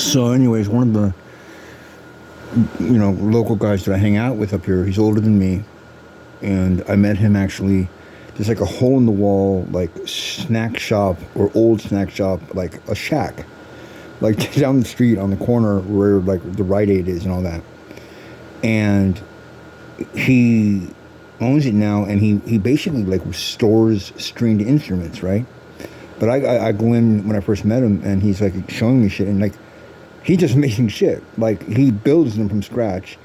So, anyways, one of the local guys that I hang out with up here, he's older than me, and I met him actually. There's like a hole in the wall, like snack shop or old snack shop, like a shack, like down the street on the corner where like the Rite Aid is and all that. And he owns it now, and he basically like restores stringed instruments, right? But I go in when I first met him, and he's like showing me shit, and like he just amazing shit. Like he builds them from scratch.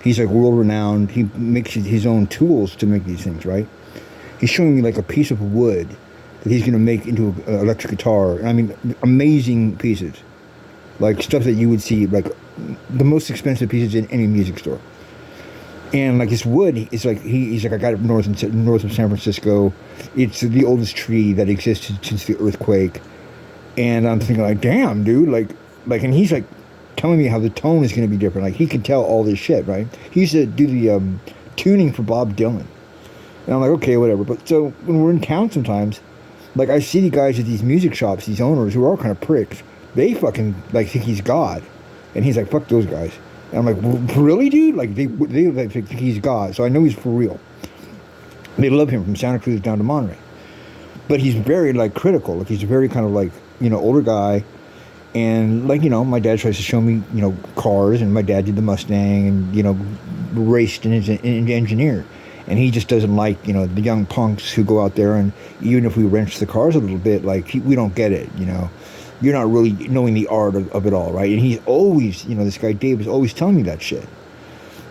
He's like world renowned. He makes his own tools to make these things, right? He's showing me like a piece of wood that he's gonna make into an electric guitar. I mean, amazing pieces, like stuff that you would see like the most expensive pieces in any music store. And like this wood, it's like he's like, I got it north of San Francisco. It's the oldest tree that existed since the earthquake. And I'm thinking like, damn, dude, like, and he's like telling me how the tone is going to be different. Like he can tell all this shit, right? He used to do the tuning for Bob Dylan. And I'm like, okay, whatever. But so when we're in town sometimes, like I see the guys at these music shops, these owners who are all kind of pricks. They fucking like think he's God, and he's like, fuck those guys. And I'm like, well, really, dude? Like they like, think he's God. So I know he's for real. They love him from Santa Cruz down to Monterey. But he's very like critical. Like he's a very kind of like older guy. And like my dad tries to show me cars, and my dad did the Mustang, and raced and is an engineer. And he just doesn't like, the young punks who go out there, and even if we wrench the cars a little bit, like, we don't get it, You're not really knowing the art of it all, right? And he's always, this guy Dave is always telling me that shit.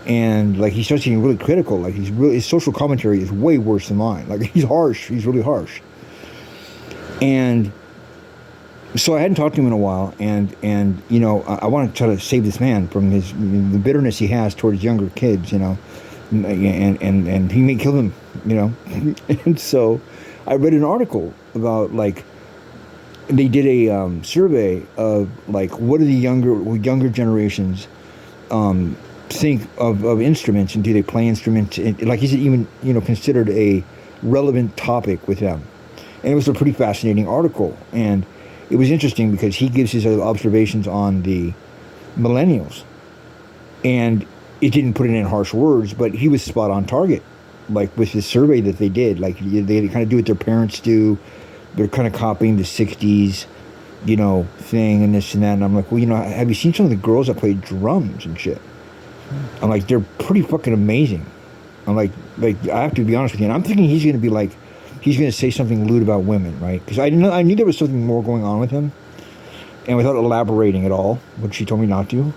And, like, he starts getting really critical. Like, his social commentary is way worse than mine. Like, he's harsh. He's really harsh. And so I hadn't talked to him in a while, and I want to try to save this man from the bitterness he has towards younger kids, and he may kill them, And so I read an article about, like, they did a survey of, like, what do the younger generations think of instruments, and do they play instruments? And, like, is it even, considered a relevant topic with them? And it was a pretty fascinating article. And it was interesting because he gives his observations on the millennials. And it didn't put it in harsh words, but he was spot on target. Like with the survey that they did, like they kind of do what their parents do. They're kind of copying the 60s, thing and this and that. And I'm like, well, have you seen some of the girls that play drums and shit? I'm like, they're pretty fucking amazing. I'm like I have to be honest with you. And I'm thinking he's going to be like, he's going to say something lewd about women, right? Because I knew there was something more going on with him. And without elaborating at all, which he told me not to.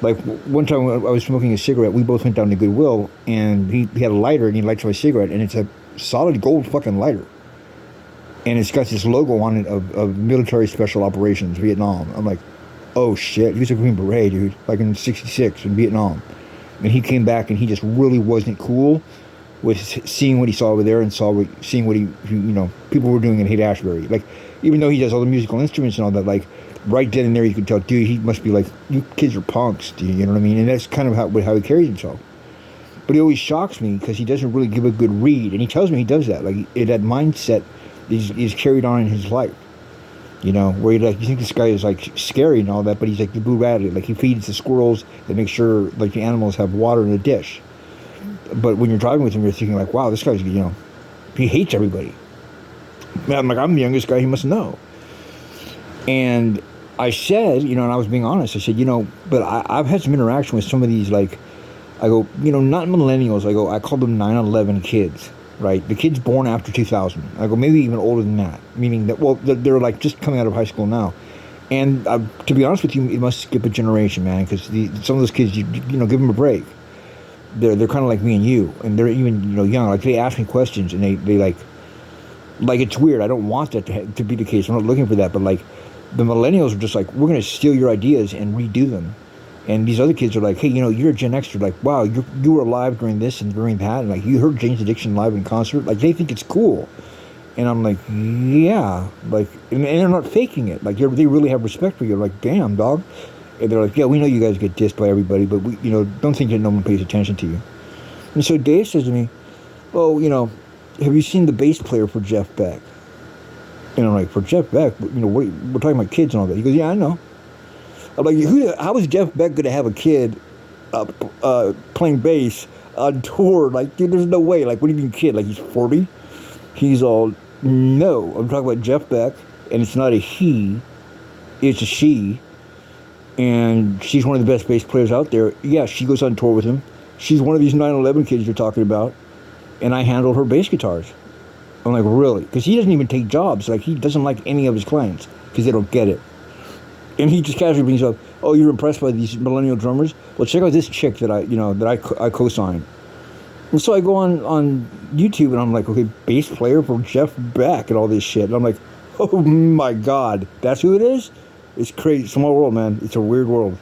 Like, one time I was smoking a cigarette, we both went down to Goodwill, and he had a lighter, and he lights my cigarette, and it's a solid gold fucking lighter. And it's got this logo on it of Military Special Operations, Vietnam. I'm like, oh shit, he was a Green Beret, dude, like in '66 in Vietnam. And he came back, and he just really wasn't cool with seeing what he saw over there, and seeing what he people were doing in Haight-Ashbury. Like, even though he does all the musical instruments and all that, like, right then and there you could tell, dude, he must be like, you kids are punks, dude, you know what I mean? And that's kind of how he carries himself. But he always shocks me because he doesn't really give a good read, and he tells me he does that. Like, that mindset is carried on in his life, where you think this guy is like scary and all that, but he's like the Boo Radley. Like, he feeds the squirrels and makes sure like the animals have water in a dish. But when you're driving with him, you're thinking like, wow, this guy's he hates everybody. I'm like, I'm the youngest guy, he must know. And I said, and I was being honest, I said, but I've had some interaction with some of these, like, I go, not millennials, I call them 9/11 kids, right? The kids born after 2000. I go, maybe even older than that, meaning that, well, they're like just coming out of high school now. And to be honest with you, it must skip a generation, man, because some of those kids, you give them a break. They're kind of like me and you, and they're even, young. Like, they ask me questions, and they like it's weird. I don't want that to be the case. I'm not looking for that, but like, the millennials are just like, we're going to steal your ideas and redo them. And these other kids are like, hey, you're a Gen Xer. Like, wow, you were alive during this and during that. And like, you heard Jane's Addiction live in concert. Like, they think it's cool. And I'm like, yeah. Like, and they're not faking it. Like, they really have respect for you. Like, damn, dog. And they're like, yeah, we know you guys get dissed by everybody, but we, don't think that no one pays attention to you. And so Dave says to me, oh, have you seen the bass player for Jeff Beck? And I'm like, for Jeff Beck, we're talking about kids and all that. He goes, yeah, I know. I'm like, how is Jeff Beck gonna have a kid playing bass on tour? Like, dude, there's no way. Like, what do you mean kid? Like, he's 40? He's all, no. I'm talking about Jeff Beck, and it's not a he, it's a she. And she's one of the best bass players out there. Yeah, she goes on tour with him. She's one of these 9/11 kids you're talking about. And I handle her bass guitars. I'm like, really? Because he doesn't even take jobs. Like, he doesn't like any of his clients because they don't get it. And he just casually brings up, oh, you're impressed by these millennial drummers? Well, check out this chick that I co-signed. And so I go on YouTube and I'm like, okay, bass player for Jeff Beck and all this shit. And I'm like, oh my God, that's who it is? It's crazy. Small world, man. It's a weird world.